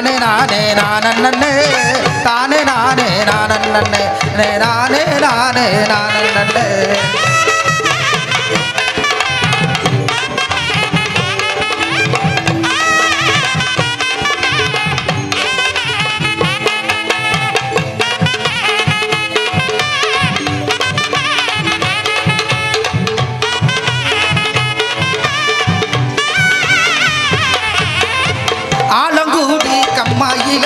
நானே நானே நானே தானே நானே நானே நானே நானே நானே ஆலங்கூடி கம்மாயில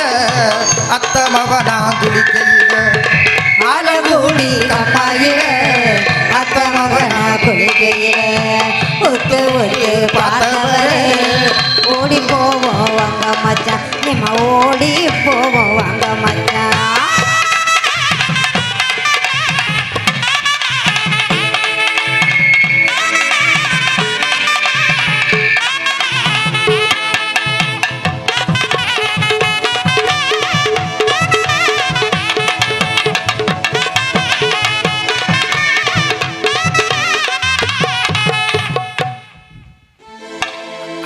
அத்தமவனா குளிக்கையில ஆலங்கூடி கம்மாயில அத்தமவனா குளிக்கையில ஒத்து ஒத்து பார்த்தவரே ஓடி போவோம் வாங்க மச்சான் நம்ம ஓடி போவோம் வாங்க மச்சான்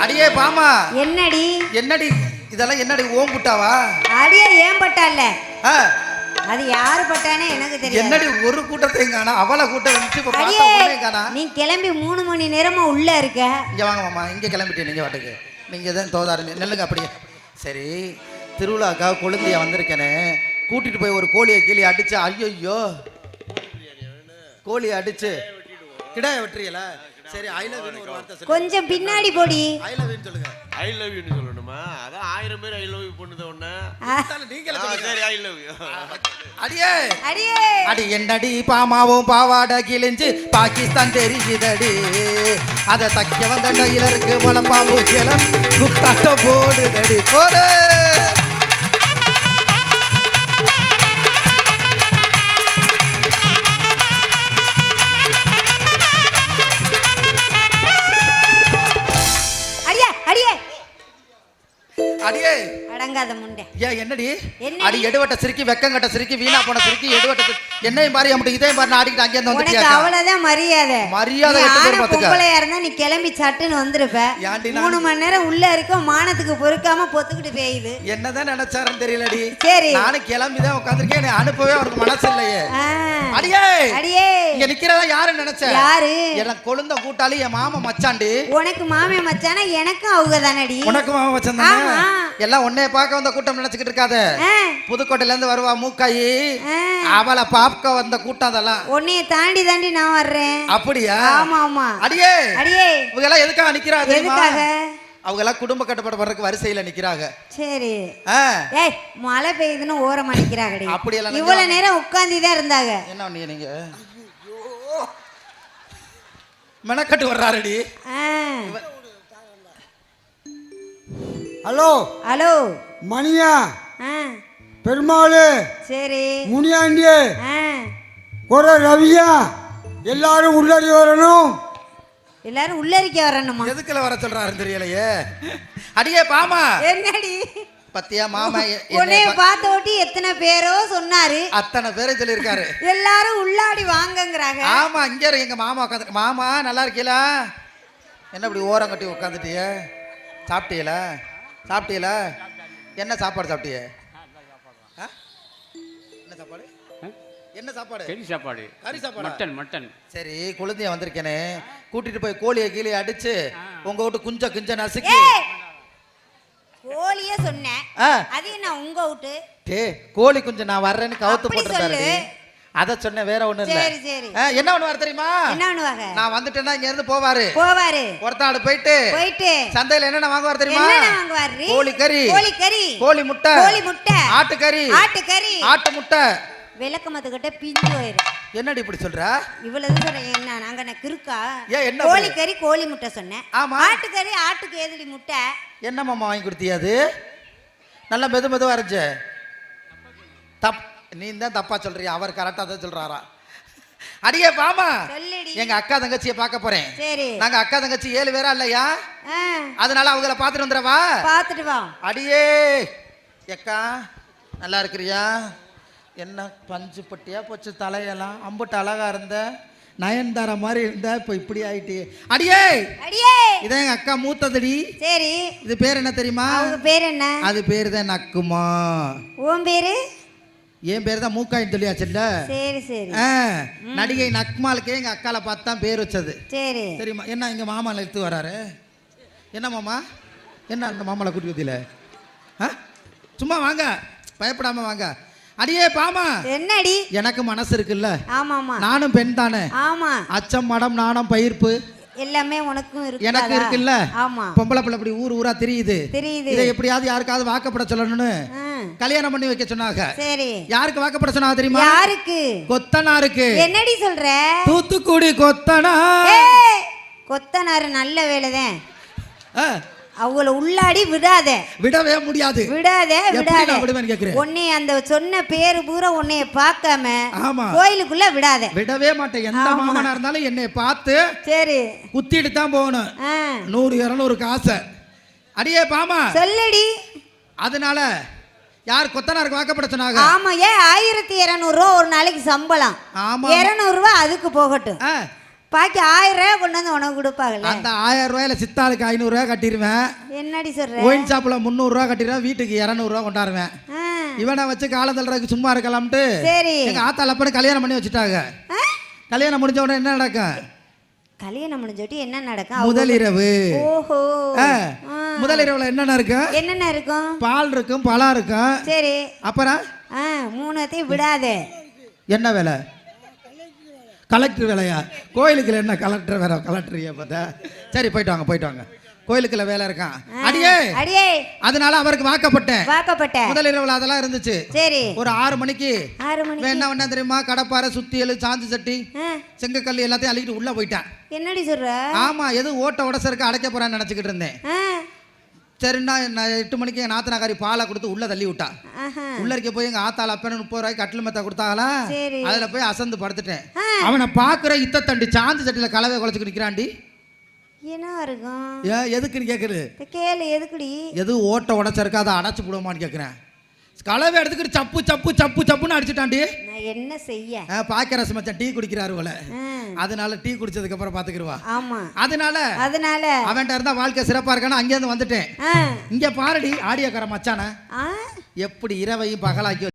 அடியே பாமா என்னடி என்னடி இதெல்லாம் என்னடி ஓம் புட்டாவா அடியே ஏன் பட்டால அது யாரு பட்டானே எனக்கு தெரியும் என்னடி ஒரு கூட்டத்தையும் காணா அவளை கூட்டம் வந்துச்சு இப்ப பார்த்தா ஒண்ணே காணா நீ கிளம்பி 3 மணி நேரமா உள்ள இருக்க இங்க வாங்க மாமா இங்க கிளம்பிட்டே நீங்க வாட்டுக்கு நீங்க தான் தோதாரு நெல்லுங்க அப்படியே சரி திருவிழாக்கா கொழுந்தியா வந்திருக்கேனே கூட்டிட்டு போய் ஒரு கோழியை கீழே அடிச்சு ஐயோ கோழியை அடிச்சு கிடாய வெட்டுறீங்களா சரி ஐ லவ் யூ ஒரு வார்த்தை சொல்லுங்க கொஞ்சம் பின்னாடி போடி ஐ லவ் யூ சொல்லுங்க ஐ லவ் யூ சொல்லணுமா அதான் 1000 பேர் ஐ லவ் யூ பண்ணுது ஒண்ணே நீங்களே சொல்லுங்க சரி ஐ லவ் யூ அடியே அடியே அடி என்னடி பாமாவும் பாவாடை கிழிஞ்சு பாகிஸ்தான் தெரியுதடி அதை தக்க வந்த டெய்லருக்கு மலப்பாம்பு கிளம் குத்தாட்ட போடுதடி போடு அடியே அடங்காத முண்டை ஏன் என்னடி அடி எடுவட்ட சிரிக்கி வெக்கங்கட்ட சிரிக்கி வீணா போன சிரிக்கி எடுவட்ட என்னையும் பாரு அப்படி இதே பாரு ஆடிக்கிட்டு அங்கே இருந்து வந்துட்டியா உனக்கு அவ்வளவுதான் மரியாதை கெட்டு போய் பாத்துக்க பொம்பளையா இருந்தா நீ கிளம்பி சட்டுன்னு வந்திருப்ப 3 மணி நேரம் உள்ள இருக்க மானத்துக்கு பொறுக்காம பொத்துக்கிட்டு பேயுது என்னதான் நினைச்சாருன்னு தெரியலடி சரி நானும் கிளம்பிதான் உட்காந்துருக்கேன் என்னை அனுப்பவே அவருக்கு மனசு இல்லையே அடியே அடியே இங்க நிக்கிறதா யாருன்னு நினைச்ச யாரு எனக்கு கொழுந்த கூட்டாளி என் மாமா மச்சாண்டி உனக்கு மாமே மச்சானா எனக்கும் அவங்க தானடி உனக்கு மாமா மச்சான் தானே எல்லாம் உன்னைய பார்க்க வந்த கூட்டம் நினைச்சுக்கிட்டு இருக்காத புதுக்கோட்டையில இருந்து வருவா மூக்காயி அவளை பார்க்க வந்த கூட்டம் அதெல்லாம் உன்னைய தாண்டி தாண்டி நான் வர்றேன் அப்படியா ஆமா ஆமா அடியே அடியே இவங்க எல்லாம் எதுக்காக நிக்கிறாங்க எதுக்காக அவங்க எல்லாம் குடும்ப கட்டுப்பாடு வர்றதுக்கு வரிசையில நிக்கிறாங்க சரி ஏய் மழை பெய்யுதுன்னு ஓரமா நிக்கிறாங்கடி அப்படி எல்லாம் இவ்வளவு நேரம் உட்கார்ந்து தான் இருந்தாங்க என்ன நீங்க மெனக்கட்டு வர்றாருடி ஹலோ ஹலோ மணியா பெருமாள் சரி முனியாண்டி ஒரு ரவியா எல்லாரும் உள்ளடி வரணும் எல்லாரும் உள்ளரிக்க வரணுமா எதுக்குல வர சொல்றாரு தெரியலையே அடியே பாமா என்னடி பத்தியா மாமா உன்னைய பார்த்த ஓட்டி எத்தனை பேரோ சொன்னாரு அத்தனை பேரை சொல்லியிருக்காரு எல்லாரும் உள்ளாடி வாங்கங்கறாங்க ஆமா இங்க எங்க மாமா உட்காந்து மாமா நல்லா இருக்கீங்களா என்ன இப்படி ஓரம் கட்டி உட்காந்துட்டிய சாப்பிட்டீங்களா என்ன சாப்பாடு சாப்பிட்டிய என்ன சாப்பாடு கறி சாப்பாடு மட்டன் சரி குழந்தைய வந்திருக்கேனே கூட்டிட்டு போய் கோழியை கீழே அடிச்சு உங்க வீட்டு குஞ்ச நசுக்கி கோழியே சொன்னேன் அது என்ன உங்க வீட்டு கோழி குஞ்சு நான் வர்றேன்னு கவுத்து போட்டுருந்தாரு அத சொன்ன வேற ஒண்ணு இல்ல சரி சரி என்ன பண்ணுவாரு தெரியுமா என்ன பண்ணுவாங்க நான் வந்துட்டேன்னா இங்க இருந்து போவாரு ஒருத்தாள் போயிட்டு சந்தையில என்னென்ன வாங்குவார் தெரியுமா கோழி கறி கோழி முட்டை ஆட்டுக்கறி ஆட்டு முட்டை விளக்கமத்துக்கிட்ட பிஞ்சு போயிரு என்னடி இப்படி சொல்ற இவ்வளவு சொல்றேன் என்ன நாங்க கிறுக்கா என்ன கோழி கறி கோழி முட்டை சொன்னேன் ஆட்டுக்கறி ஆட்டுக்கு ஏதடி முட்டை என்ன மாமா வாங்கி கொடுத்தியா அது நல்லா மெதுவா இருந்துச்சு நீ தான் தப்பா சொல்றியா அவர் கரெக்டா தான் சொல்றாரா அடியே பாமா எங்க அக்கா தங்கச்சியை பார்க்க போறேன் நாங்க அக்கா தங்கச்சி 7 பேரா இல்லையா அதனால அவங்கள பாத்துட்டு வந்துடவா பாத்துட்டு வா அடியே அக்கா நல்லா இருக்கிறியா என்ன பஞ்சு பட்டியா போச்சு தலையெல்லாம் அம்புட்டு அழகா இருந்த நயன்தாரா மாதிரி இருந்தா இப்ப இப்படி ஆயிட்டு. அடியே அடியே இதான் எங்க அக்கா மூத்ததடி. சரி. இது பேர் என்ன தெரியுமா? அவங்க பேர் என்ன? அது பேரு தான் நக்குமா. உன் பேரு? என் பேர் தான் மூக்காயின் சொல்லியாச்சுல்ல. சரி சரி. நடிகை நக்மாலுக்கே எங்க அக்கால பார்த்து தான் பேர் வச்சது. சரி. தெரியுமா? என்ன இங்க மாமா எடுத்து வராரு? என்ன மாமா? என்ன அந்த மாமால கூட்டி வந்தியில? சும்மா வாங்க, பயப்படாம வாங்க. அடியே பாமா. என்னடி? எனக்கு மனசு இருக்குல்ல. ஆமாமா. நானும் பெண் தானே. ஆமா. அச்சம் மடம் நாணம் பயிர்ப்பு எல்லாமே உனக்கும் இருக்கு. எனக்கு இருக்குல்ல. ஆமா. பொம்பளை பிள்ளை இப்படி ஊர் ஊரா தெரியுது. இதை எப்படியாவது யாருக்காவது வாக்கப்பட சொல்லணும்னு கல்யாணம் பண்ணி வைக்க சொன்னாங்க. சரி. யாருக்கு வாக்கப்பட சொன்னாங்க தெரியுமா? யாருக்கு? கொத்தனாருக்கு. என்னடி சொல்ற? தூத்துக்குடி கொத்தனார். கொத்தனார் நல்ல வேலைதான். அவங்கள உள்ளாடி விடாத. விடவே முடியாது. விடாத விடாத. விடுவேன்னு கேக்குறேன். உன்னை அந்த சொன்ன பேரு பூரா உன்னைய பார்க்காம கோயிலுக்குள்ள விடாத. விடவே மாட்டேன். எந்த மாமனா இருந்தாலும் என்னை பார்த்து சரி குத்திட்டு தான் போகணும். 100 200 காசை. அடியே பாமா சொல்லடி. அதனால யார் கொத்தனாருக்கு வாக்கப்பட சொன்னாங்க? ஆமா. 1200 ரூபா ஒரு நாளைக்கு சம்பளம். 200 ரூபா அதுக்கு போகட்டும். பாக்கி 1000 ரூபாய் கொண்டு வந்து உனக்கு கொடுப்பாங்கல்ல. அந்த 1000 ரூபாயில சித்தாளுக்கு 500 ரூபாய் கட்டிடுவேன். என்னடி சொல்ற? ஒயின் ஷாப்ல 300 ரூபாய் கட்டிடுவேன். வீட்டுக்கு 200 ரூபாய் கொண்டாடுவேன். இவனை வச்சு காலம் தள்ளுறதுக்கு சும்மா இருக்கலாம்ட்டு எங்க ஆத்தால அப்படி கல்யாணம் பண்ணி வச்சுட்டாங்க. கல்யாணம் முடிஞ்ச உடனே என்ன நடக்கும்? கல்யாணம் முடிஞ்சோட்டி என்ன நடக்கும்? முதலிரவு. ஓஹோ. முதலிரவுல என்னென்ன இருக்கும்? என்னென்ன இருக்கும்? பால் இருக்கும், பழம் இருக்கும். சரி. அப்புறம் 3த்தையும் விடாத. என்ன வேலை? கலெக்டர் வேலையா? கோயிலுக்குள்ள என்ன கலெக்டர் வேற? கலெக்டர் பார்த்தா சரி போயிட்டு வாங்க போயிட்டு வாங்க. கோயிலுக்குள்ள வேலை இருக்கான். அடியே அடியே. அதனால அவருக்கு வாக்கப்பட்ட முதலிரவுல அதெல்லாம் இருந்துச்சு. சரி. ஒரு 6 மணிக்கு என்ன தெரியுமா? கடப்பாறை, சுத்தியல், சாந்து சட்டி, செங்கக்கல்லு எல்லாத்தையும் அள்ளிட்டு உள்ள போயிட்டேன். என்னடி சொல்ற? ஆமா. எது ஓட்ட உடசருக்கு அடைக்க போறான்னு நினைச்சுக்கிட்டு இருந்தேன். சரிண்ணா 8 மணிக்கு என் நாத்தனாக்காரி பாலை கொடுத்து உள்ள தள்ளி விட்டா. உள்ள இருக்க போய் எங்க ஆத்தால அப்ப 30 ரூபாய்க்கு கட்டில் மெத்த கொடுத்தாங்களா? அதுல போய் அசந்து படுத்துட்டேன். அவனை பாக்குற இத்த தண்டி சாந்து சட்டில கலவை குழச்சுக்கு நிக்கிறான்டி. என்ன இருக்கும்? எதுக்குன்னு கேக்குறது? கேளு. எதுக்குடி? எது ஓட்ட உடச்சிருக்கா அதை அடைச்சு போடுமான்னு கேக்குறேன். கலவை எடுத்துக்கிட்டு சப்பு சப்பு சப்பு சப்புன்னு அடிச்சுட்டாண்டி. நான் என்ன செய்ய? பாக்கரசு மச்சான் டீ குடிக்கிறாரு போல. அதனால டீ குடிச்சதுக்கு அப்புறம் பாத்துக்கிடுவா. ஆமா. அதனால அவன்கிட்ட இருந்தா வாழ்க்கை சிறப்பா இருக்கான்னு அங்கேருந்து வந்துட்டேன். இங்க பாருடி ஆடியோக்கார மச்சான எப்படி இரவையும் பகலாக்கி